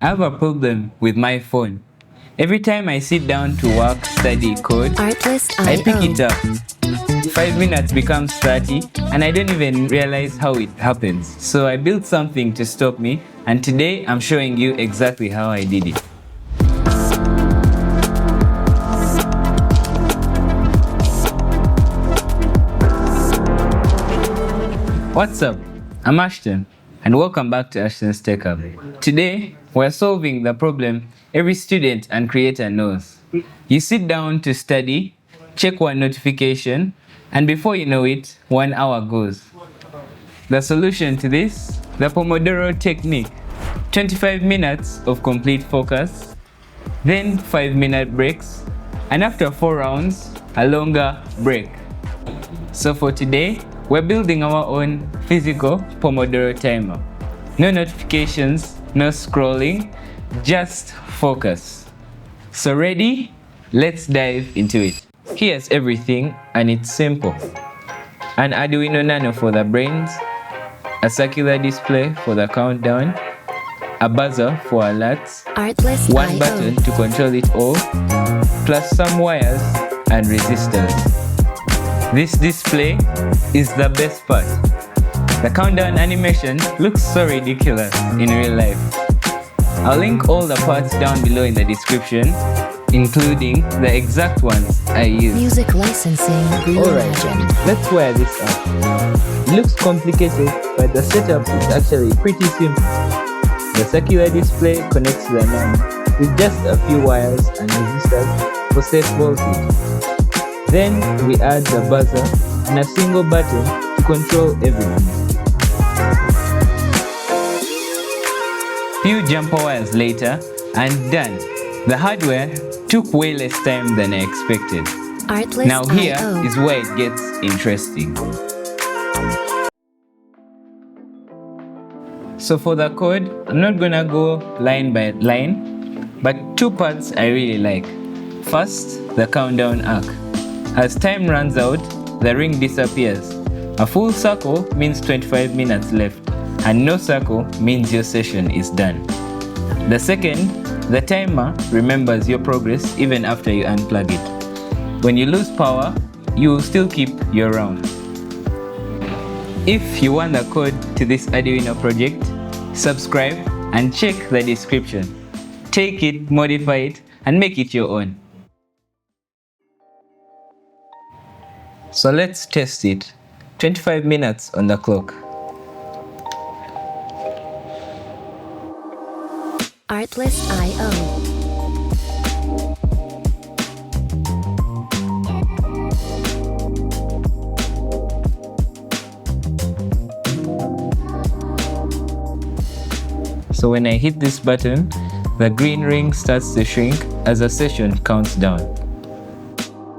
I have a problem with my phone. Every time I sit down to work, study, code, I pick it up. 5 minutes becomes 30 and I don't even realize how it happens. So I built something to stop me, and today I'm showing you exactly how I did it. What's up? I'm Ashton and welcome back to Ashton's Tech Hub. Today we're solving the problem every student and creator knows. You sit down to study, check one notification, and before you know it, 1 hour goes. The solution to this? The Pomodoro technique. 25 minutes of complete focus, then 5-minute breaks, and after 4 rounds, a longer break. So for today, we're building our own physical Pomodoro timer. No notifications, no scrolling, just focus. So ready? Let's dive into it. Here's everything, and it's simple. An Arduino Nano for the brains, a circular display for the countdown, a buzzer for alerts, one button to control it all, plus some wires and resistors. This display is the best part. The countdown animation looks so ridiculous in real life. I'll link all the parts down below in the description, including the exact ones I use. Music licensing reimagined. Alright, let's wire this up. It looks complicated, but the setup is actually pretty simple. The circular display connects to the Nano with just a few wires and resistors for safe voltage. Then we add the buzzer and a single button to control everything. Few jumper wires later, and done. The hardware took way less time than I expected. Now here is where it gets interesting. So for the code, I'm not gonna go line by line, but 2 parts I really like. First, the countdown arc. As time runs out, the ring disappears. A full circle means 25 minutes left, and no circle means your session is done. The second, the timer remembers your progress even after you unplug it. When you lose power, you will still keep your round. If you want the code to this Arduino project, subscribe and check the description. Take it, modify it, and make it your own. So let's test it. 25 minutes on the clock. Artlist.io. So when I hit this button, the green ring starts to shrink as the session counts down.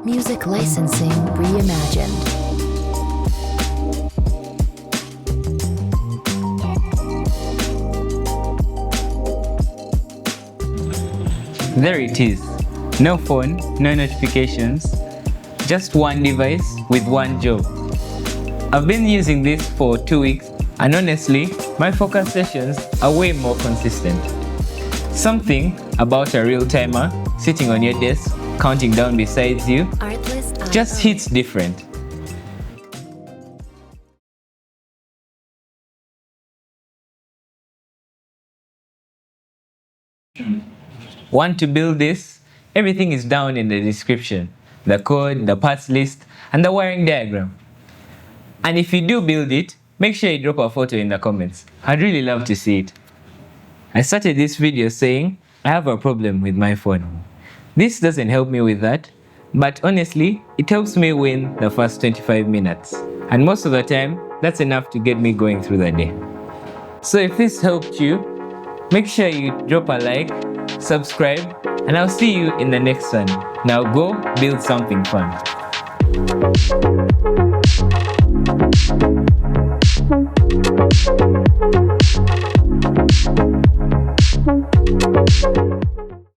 Music licensing reimagined. There it is. No phone, no notifications, just one device with one job. I've been using this for 2 weeks, and honestly, my focus sessions are way more consistent. Something about a real timer sitting on your desk, counting down beside you, just hits different. Want to build this? Everything is down in the description. The code, the parts list, and the wiring diagram. And if you do build it, make sure you drop a photo in the comments. I'd really love to see it. I started this video saying I have a problem with my phone. This doesn't help me with that, but honestly, it helps me win the first 25 minutes. And most of the time, that's enough to get me going through the day. So if this helped you, make sure you drop a like, subscribe, and I'll see you in the next one. Now go build something fun.